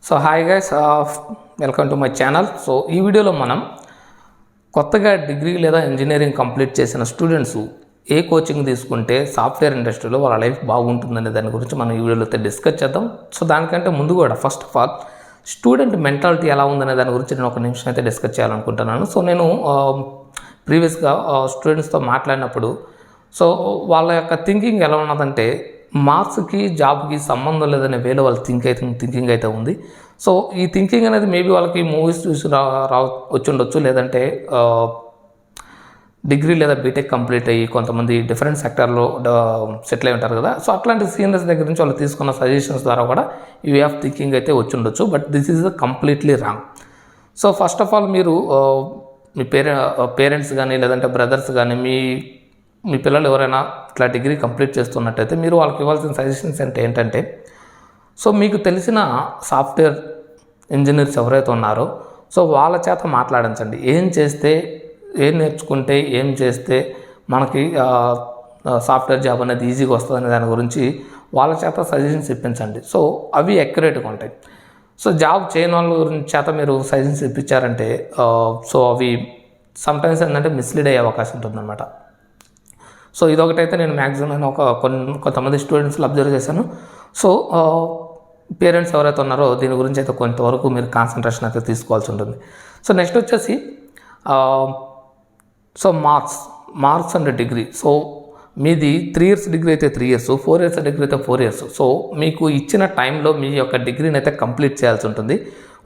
So hi guys, welcome to my channel. So ఈ వీడియోలో మనం కొత్తగా డిగ్రీ లేదా ఇంజనీరింగ్ కంప్లీట్ చేసిన స్టూడెంట్స్ ఏ కోచింగ్ తీసుకుంటే సాఫ్ట్వేర్ ఇండస్ట్రీలో వాళ్ళ లైఫ్ బాగుంటుందనే దాని గురించి మనం ఈ వీడియోలో అయితే డిస్కస్ చేద్దాం. సో దానికంటే ముందు కూడా first of all student mentality ఎలా ఉందనే దాని గురించి నేను ఒక నిమిషం అయితే డిస్కస్ చేయాలనుకుంటున్నాను. సో నేను ప్రీవియస్గా స్టూడెంట్స్తో మాట్లాడినప్పుడు సో వాళ్ళ యొక్క థింకింగ్ ఎలా ఉన్నదంటే మార్క్స్కి జాబ్కి సంబంధం లేదనే వేలో వాళ్ళ థింకింగ్ అయితే ఉంది. సో ఈ థింకింగ్ అనేది మేబీ వాళ్ళకి మూవీస్ చూసి వచ్చి ఉండొచ్చు, లేదంటే డిగ్రీ లేదా బీటెక్ కంప్లీట్ అయ్యి కొంతమంది డిఫరెంట్ సెక్టర్లో సెటిల్ అయి ఉంటారు కదా. సో అట్లాంటి సీనియర్స్ దగ్గర నుంచి వాళ్ళు తీసుకున్న సజెషన్స్ ద్వారా కూడా ఈ వే ఆఫ్ థింకింగ్ అయితే వచ్చి ఉండొచ్చు, but this is completely wrong. So first of all మీరు మీ పేరెంట్స్ కానీ లేదంటే బ్రదర్స్ కానీ మీ పిల్లలు ఎవరైనా ఇట్లా డిగ్రీ కంప్లీట్ చేస్తున్నట్టయితే మీరు వాళ్ళకి ఇవ్వాల్సిన సజెషన్స్ అంటే ఏంటంటే, సో మీకు తెలిసిన సాఫ్ట్వేర్ ఇంజనీర్స్ ఎవరైతే ఉన్నారో సో వాళ్ళ చేత మాట్లాడించండి. ఏం నేర్చుకుంటే ఏం చేస్తే మనకి సాఫ్ట్వేర్ జాబ్ అనేది ఈజీగా వస్తుందనే దాని గురించి వాళ్ళ చేత సజెషన్స్ ఇప్పించండి. సో అవి అక్యురేట్గా ఉంటాయి. సో జాబ్ చేయని వాళ్ళ గురించి చేత మీరు సజెషన్స్ ఇప్పించారంటే సో అవి సమ్టైమ్స్ ఏంటంటే మిస్లీడ్ అయ్యే అవకాశం ఉంటుందన్నమాట. సో ఇదొకటైతే నేను మ్యాక్సిమం నేను కొంతమంది స్టూడెంట్స్లో అబ్జర్వ్ చేశాను. సో పేరెంట్స్ ఎవరైతే ఉన్నారో దీని గురించి అయితే కొంతవరకు మీరు కాన్సన్ట్రేషన్ అయితే తీసుకోవాల్సి ఉంటుంది. సో నెక్స్ట్ వచ్చేసి so marks and degree. So మీది 3 years డిగ్రీ అయితే 3 years, 4 years డిగ్రీ అయితే 4 years. సో మీకు ఇచ్చిన టైంలో మీ యొక్క డిగ్రీని అయితే కంప్లీట్ చేయాల్సి ఉంటుంది.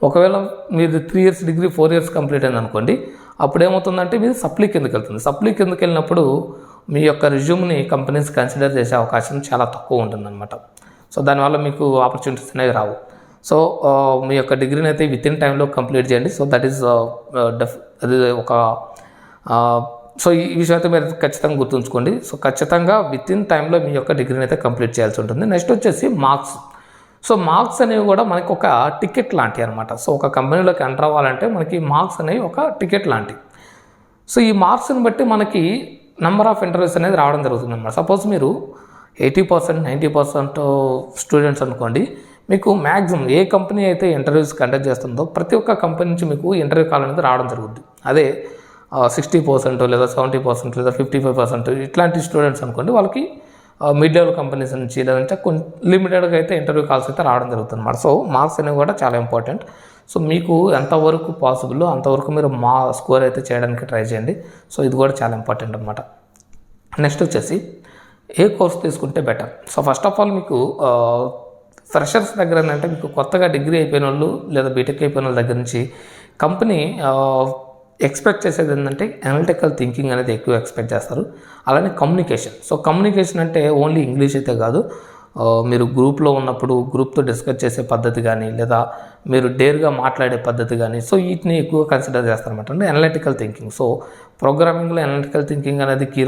ఒకవేళ మీరు 3 years డిగ్రీ 4 years కంప్లీట్ అయింది అనుకోండి, అప్పుడు ఏమవుతుందంటే మీరు సప్లీ కిందకి వెళ్తుంది. సప్లీ కిందకి వెళ్ళినప్పుడు మీ యొక్క రిజ్యూమ్ని కంపెనీస్ కన్సిడర్ చేసే అవకాశం చాలా తక్కువ ఉంటుందన్నమాట. సో దానివల్ల మీకు ఆపర్చునిటీస్ అనేవి రావు. సో మీ యొక్క డిగ్రీని అయితే విత్ ఇన్ టైంలో కంప్లీట్ చేయండి. సో దట్ ఈస్ అది ఒక సో ఈ విషయం అయితే మీరు ఖచ్చితంగా గుర్తుంచుకోండి. సో ఖచ్చితంగా విత్ ఇన్ టైంలో మీ యొక్క డిగ్రీని అయితే కంప్లీట్ చేయాల్సి ఉంటుంది. నెక్స్ట్ వచ్చేసి మార్క్స్. సో మార్క్స్ అనేవి కూడా మనకి ఒక టికెట్ లాంటివి అనమాట. సో ఒక కంపెనీలోకి ఎంటర్ అవ్వాలంటే మనకి మార్క్స్ అనేవి ఒక టికెట్ లాంటివి. సో ఈ మార్క్స్ని బట్టి మనకి నెంబర్ ఆఫ్ ఇంటర్వ్యూస్ అనేది రావడం జరుగుతుంది అన్నమాట. సపోజ్ మీరు 80%, 90% స్టూడెంట్స్ అనుకోండి, మీకు మ్యాక్సిమం ఏ కంపెనీ అయితే ఇంటర్వ్యూస్ కండక్ట్ చేస్తుందో ప్రతి ఒక్క కంపెనీ నుంచి మీకు ఇంటర్వ్యూ కాల్ అనేది రావడం జరుగుతుంది. అదే 60% లేదా 70% లేదా 55% ఇట్లాంటి స్టూడెంట్స్ అనుకోండి, వాళ్ళకి మిడ్ లెవెల్ కంపెనీస్ నుంచి లేదంటే కొన్ని లిమిటెడ్గా అయితే ఇంటర్వ్యూ కాల్స్ అయితే రావడం జరుగుతుంది అన్నమాట. సో మార్క్స్ అనేవి కూడా చాలా ఇంపార్టెంట్. సో మీకు ఎంతవరకు పాసిబుల్ అంతవరకు మీరు స్కోర్ అయితే చేయడానికి ట్రై చేయండి. సో ఇది కూడా చాలా ఇంపార్టెంట్ అనమాట. నెక్స్ట్ వచ్చేసి ఏ కోర్స్ తీసుకుంటే better. So first of all మీకు ఫ్రెషర్స్ దగ్గర ఏంటంటే మీకు కొత్తగా డిగ్రీ అయిపోయిన వాళ్ళు లేదా బీటెక్ అయిపోయిన వాళ్ళ దగ్గర నుంచి కంపెనీ ఎక్స్పెక్ట్ చేసేది ఏంటంటే అనలిటికల్ థింకింగ్ అనేది ఎక్కువ ఎక్స్పెక్ట్ చేస్తారు. అలానే కమ్యూనికేషన్. సో కమ్యూనికేషన్ అంటే ఓన్లీ ఇంగ్లీష్ అయితే కాదు, మీరు గ్రూప్లో ఉన్నప్పుడు గ్రూప్తో డిస్కస్ చేసే పద్ధతి కానీ లేదా మీరు డేర్గా మాట్లాడే పద్ధతి కానీ సో వీటిని ఎక్కువ కన్సిడర్ చేస్తారన్నమాట. అంటే అనలిటికల్ థింకింగ్. సో ప్రోగ్రామింగ్లో అనలిటికల్ థింకింగ్ అనేది కీ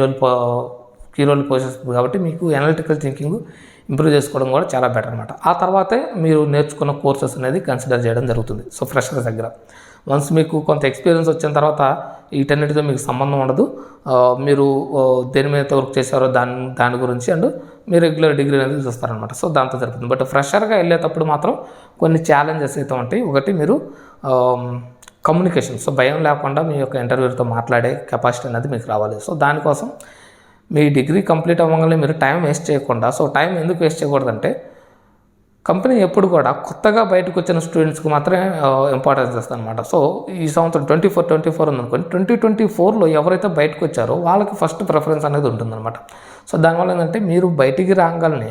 రోల్ పోషిస్తుంది కాబట్టి మీకు అనలిటికల్ థింకింగ్ ఇంప్రూవ్ చేసుకోవడం కూడా చాలా బెటర్ అనమాట. ఆ తర్వాతే మీరు నేర్చుకున్న కోర్సెస్ అనేది కన్సిడర్ చేయడం జరుగుతుంది. సో ఫ్రెషర్స్ దగ్గర వన్స్ మీకు కొంత ఎక్స్పీరియన్స్ వచ్చిన తర్వాత వీటన్నిటితో మీకు సంబంధం ఉండదు. మీరు దేని మీద వర్క్ చేశారో దాని గురించి అండ్ మీరు రెగ్యులర్ డిగ్రీ అనేది చూస్తారనమాట. సో దాంతో జరుగుతుంది. బట్ ఫ్రెషర్గా వెళ్ళేటప్పుడు మాత్రం కొన్ని ఛాలెంజెస్ అయితే ఉంటాయి. ఒకటి మీరు కమ్యూనికేషన్. సో భయం లేకుండా మీ యొక్క ఇంటర్వ్యూతో మాట్లాడే కెపాసిటీ అనేది మీకు రావాలి. సో దానికోసం మీ డిగ్రీ కంప్లీట్ అవ్వగానే మీరు టైం వేస్ట్ చేయకుండా, సో టైం ఎందుకు వేస్ట్ చేయకూడదంటే కంపెనీ ఎప్పుడు కూడా కొత్తగా బయటకు వచ్చిన స్టూడెంట్స్కి మాత్రమే ఇంపార్టెన్స్ ఇస్తుంది అనమాట. సో ఈ సంవత్సరం 24 ఉందనుకోండి, 2024లో ఎవరైతే బయటకు వచ్చారో వాళ్ళకి ఫస్ట్ ప్రిఫరెన్స్ అనేది ఉంటుందన్నమాట. సో దానివల్ల ఏంటంటే మీరు బయటికి రాగానే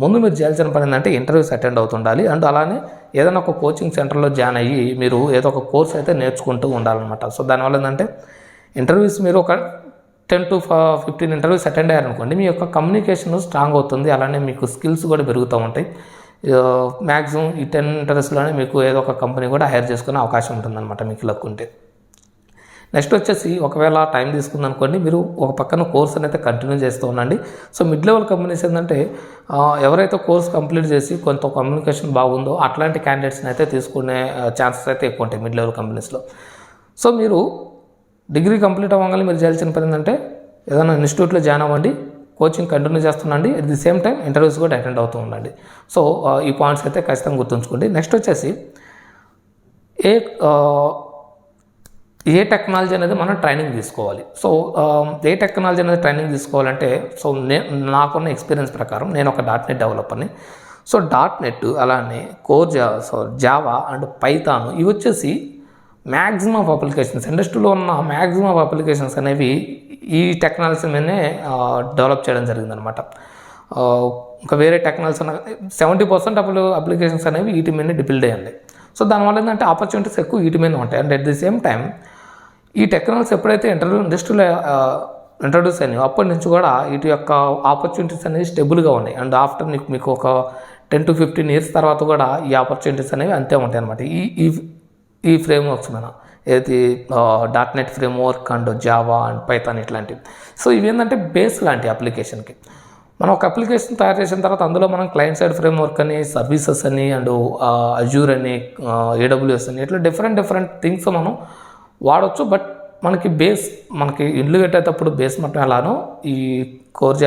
ముందు మీరు చేయాల్సిన పని ఏంటంటే ఇంటర్వ్యూస్ అటెండ్ అవుతుండాలి. అండ్ అలానే ఏదైనా ఒక కోచింగ్ సెంటర్లో జాయిన్ అయ్యి మీరు ఏదో ఒక కోర్స్ అయితే నేర్చుకుంటూ ఉండాలన్నమాట. సో దానివల్ల ఏంటంటే ఇంటర్వ్యూస్ మీరు ఒక 10 to 15 ఇంటర్వ్యూస్ అటెండ్ అయ్యారనుకోండి, మీ యొక్క కమ్యూనికేషన్ స్ట్రాంగ్ అవుతుంది. అలానే మీకు స్కిల్స్ కూడా పెరుగుతూ ఉంటాయి. మ్యాక్సిమం ఈ 10 ఇంటర్వ్యూస్లోనే మీకు ఏదో ఒక కంపెనీ కూడా హైర్ చేసుకునే అవకాశం ఉంటుందన్నమాట మీకు లక్ ఉంటే. నెక్స్ట్ వచ్చేసి ఒకవేళ టైం తీసుకుందనుకోండి, మీరు ఒక పక్కన కోర్స్ అనేది కంటిన్యూ చేస్తూ ఉండండి. సో మిడ్ లెవెల్ కంపెనీస్ ఏంటంటే ఎవరైతే కోర్స్ కంప్లీట్ చేసి కొంత కమ్యూనికేషన్ బాగుందో అట్లాంటి క్యాండిడేట్స్ని అయితే తీసుకునే ఛాన్సెస్ అయితే ఎక్కువ ఉంటాయి మిడ్ లెవెల్ కంపెనీస్లో. సో మీరు డిగ్రీ కంప్లీట్ అవ్వగానే మీరు చేయాల్సిన పని ఏంటంటే ఏదైనా ఇన్స్టిట్యూట్లో జాయిన్ అవ్వండి, కోచింగ్ కంటిన్యూ చేస్తున్నాండి. At the same time interviews కూడా అటెండ్ అవుతూ ఉండండి. సో ఈ పాయింట్స్ అయితే ఖచ్చితంగా గుర్తుంచుకోండి. నెక్స్ట్ వచ్చేసి ఏ టెక్నాలజీ అనేది మనం ట్రైనింగ్ తీసుకోవాలి. సో ఏ టెక్నాలజీ అనేది ట్రైనింగ్ తీసుకోవాలంటే, సో నాకున్న ఎక్స్పీరియన్స్ ప్రకారం నేను ఒక .NET డెవలపర్ని. సో .NET అలానే జావా అండ్ పైథాన్ ఇవి వచ్చేసి మ్యాక్సిమం ఆఫ్ అప్లికేషన్స్, ఇండస్ట్రీలో ఉన్న మ్యాక్సిమం ఆఫ్ అప్లికేషన్స్ అనేవి ఈ టెక్నాలజీ మీదనే డెవలప్ చేయడం జరిగిందనమాట. ఇంకా వేరే టెక్నాలజీ 70% అప్లికేషన్స్ అనేవి వీటి మీద బిల్డ్ అయ్యండి. సో దానివల్ల ఏంటంటే ఆపర్చునిటీస్ ఎక్కువ వీటి మీద ఉంటాయి. And at the same time ఈ టెక్నాలజీస్ ఎప్పుడైతే ఇండస్ట్రీలో ఇంట్రడ్యూస్ అయినాయో అప్పటి నుంచి కూడా వీటి యొక్క ఆపర్చునిటీస్ అనేవి స్టెబుల్గా ఉన్నాయి. అండ్ ఆఫ్టర్ మీకు ఒక 10 to 15 years తర్వాత కూడా ఈ ఆపర్చునిటీస్ అనేవి అంతే ఉంటాయి అనమాట. ఈ ఫ్రేమ్వర్క్స్ మీద ఏది .NET framework and Java and Python ఇట్లాంటివి. సో ఇవి ఏంటంటే బేస్ లాంటి అప్లికేషన్కి. మనం ఒక అప్లికేషన్ తయారు చేసిన తర్వాత అందులో మనం క్లయింట్ సైడ్ ఫ్రేమ్వర్క్ అని, సర్వీసెస్ అని, అండ్ అజూర్ అని, AWS అని, ఇట్లా డిఫరెంట్ థింగ్స్ మనం వాడవచ్చు. బట్ మనకి ఇల్లు కట్టేటప్పుడు బేస్ మొత్తం ఎలానో ఈ కోర్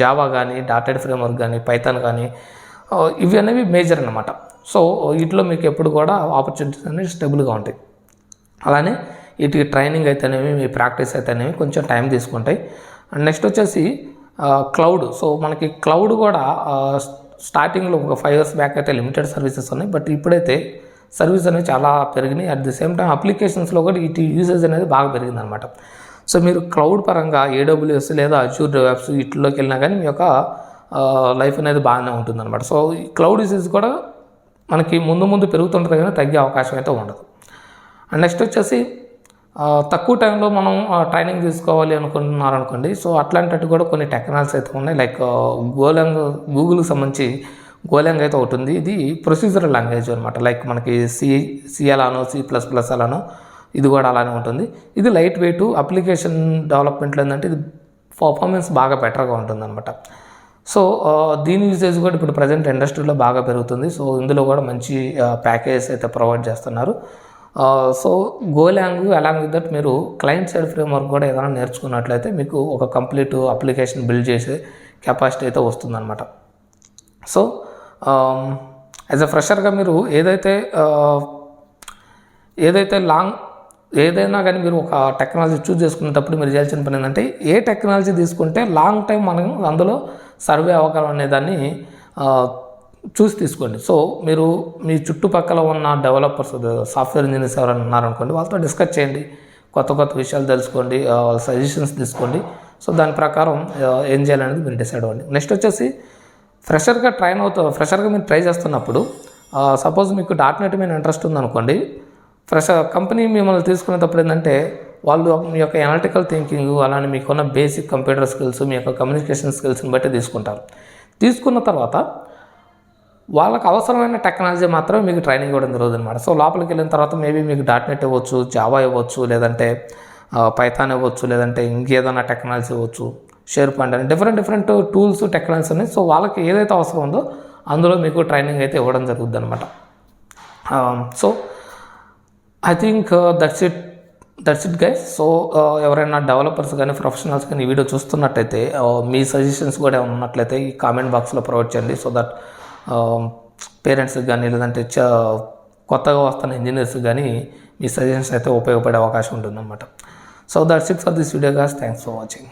జావా కానీ .NET ఫ్రేమ్వర్క్ కానీ, పైథాన్ కానీ ఇవి అనేవి మేజర్ అన్నమాట. సో వీటిలో మీకు ఎప్పుడు కూడా ఆపర్చునిటీస్ అనేవి స్టెబుల్గా ఉంటాయి. అలానే వీటికి ట్రైనింగ్ అయితేనేవి, మీ ప్రాక్టీస్ అయితేనేవి కొంచెం టైం తీసుకుంటాయి. అండ్ నెక్స్ట్ వచ్చేసి క్లౌడ్. సో మనకి క్లౌడ్ కూడా స్టార్టింగ్లో ఒక 5 years బ్యాక్ అయితే లిమిటెడ్ సర్వీసెస్ ఉన్నాయి. బట్ ఇప్పుడైతే సర్వీస్ అనేవి చాలా పెరిగినాయి. అట్ ది సేమ్ టైం అప్లికేషన్స్లో కూడా వీటి యూసేజ్ అనేది బాగా పెరిగింది అనమాట. సో మీరు క్లౌడ్ పరంగా AWS లేదా అజూర్ డెవాప్స్ వీటిలోకి వెళ్ళినా కానీ మీ యొక్క లైఫ్ అనేది బాగానే ఉంటుంది అనమాట. సో ఈ క్లౌడ్ యూసేజ్ కూడా మనకి ముందు పెరుగుతుంటుంది కానీ తగ్గే అవకాశం అయితే ఉండదు. అండ్ నెక్స్ట్ వచ్చేసి తక్కువ టైంలో మనం ట్రైనింగ్ తీసుకోవాలి అనుకుంటున్నారనుకోండి. సో అట్లాంటి కూడా కొన్ని టెక్నాలజీస్ అయితే ఉన్నాయి. లైక్ గూగుల్కి సంబంధించి గోలాంగ్ అయితే ఒకటి ఉంది. ఇది ప్రొసీజరల్ లాంగ్వేజ్ అనమాట. లైక్ మనకి సి అలానో C++ అలానో ఇది కూడా అలానే ఉంటుంది. ఇది లైట్ వెయిట్ అప్లికేషన్ డెవలప్మెంట్లో ఏంటంటే ఇది పర్ఫార్మెన్స్ బాగా బెటర్గా ఉంటుంది అనమాట. సో దీని యూసేజ్ కూడా ఇప్పుడు ప్రజెంట్ ఇండస్ట్రీలో బాగా పెరుగుతుంది. సో ఇందులో కూడా మంచి ప్యాకేజెస్ అయితే ప్రొవైడ్ చేస్తున్నారు. So go along along with that మీరు క్లయింట్ సైడ్ ఫ్రేమ్వర్క్ కూడా ఏదైనా నేర్చుకున్నట్లయితే మీకు ఒక కంప్లీట్ అప్లికేషన్ బిల్డ్ చేసే కెపాసిటీ అయితే వస్తుందన్నమాట. సో యాజ్ అ ఫ్రెషర్గా మీరు ఏదైనా కానీ మీరు ఒక టెక్నాలజీ చూస్ చేసుకునేటప్పుడు మీరు చేయాల్సిన పని ఏంటంటే ఏ టెక్నాలజీ తీసుకుంటే లాంగ్ టైం మనం అందులో సర్వే అవ్వగలం అనే దాన్ని చూసి తీసుకోండి. సో మీరు మీ చుట్టుపక్కల ఉన్న డెవలపర్స్, సాఫ్ట్వేర్ ఇంజనీర్స్ ఎవరైనా ఉన్నారనుకోండి, వాళ్ళతో డిస్కస్ చేయండి, కొత్త విషయాలు తెలుసుకోండి, వాళ్ళ సజెషన్స్ తీసుకోండి. సో దాని ప్రకారం ఏం చేయాలనేది మీరు డిసైడ్ అవ్వండి. నెక్స్ట్ వచ్చేసి ఫ్రెషర్గా మీరు ట్రై చేస్తున్నప్పుడు సపోజ్ మీకు .NET మీద ఇంట్రెస్ట్ ఉందనుకోండి, కంపెనీ మిమ్మల్ని తీసుకునేటప్పుడు ఏంటంటే వాళ్ళు మీ యొక్క ఎనాలిటికల్ థింకింగ్ అలానే మీకున్న బేసిక్ కంప్యూటర్ స్కిల్స్, మీ యొక్క కమ్యూనికేషన్ స్కిల్స్ని బట్టి తీసుకుంటారు. తీసుకున్న తర్వాత వాళ్ళకి అవసరమైన టెక్నాలజీ మాత్రమే మీకు ట్రైనింగ్ ఇవ్వడం జరుగుతుంది అనమాట. సో లోపలికి వెళ్ళిన తర్వాత మేబీ మీకు .NET ఇవ్వచ్చు, జావా ఇవ్వచ్చు, లేదంటే పైథాన్ ఇవ్వచ్చు, లేదంటే ఇంకేదైనా టెక్నాలజీ ఇవ్వచ్చు, షేర్ పాయింట్ అని డిఫరెంట్ టూల్స్, టెక్నాలజీస్ ఉన్నాయి. సో వాళ్ళకి ఏదైతే అవసరం ఉందో అందులో మీకు ట్రైనింగ్ అయితే ఇవ్వడం జరుగుతుంది అనమాట. So I think that's it guys. So ఎవరైనా డెవలపర్స్ కానీ ప్రొఫెషనల్స్ కానీ ఈ వీడియో చూస్తున్నట్టయితే మీ సజెషన్స్ కూడా ఏమైనా ఉన్నట్లయితే ఈ కామెంట్ బాక్స్లో ప్రొవైడ్ చేయండి. సో దట్ పేరెంట్స్కి కానీ లేదంటే కొత్తగా వస్తున్న ఇంజనీర్స్కి కానీ మీ సజెషన్స్ అయితే ఉపయోగపడే అవకాశం ఉంటుందన్నమాట. So that's it for this video guys. Thanks for watching.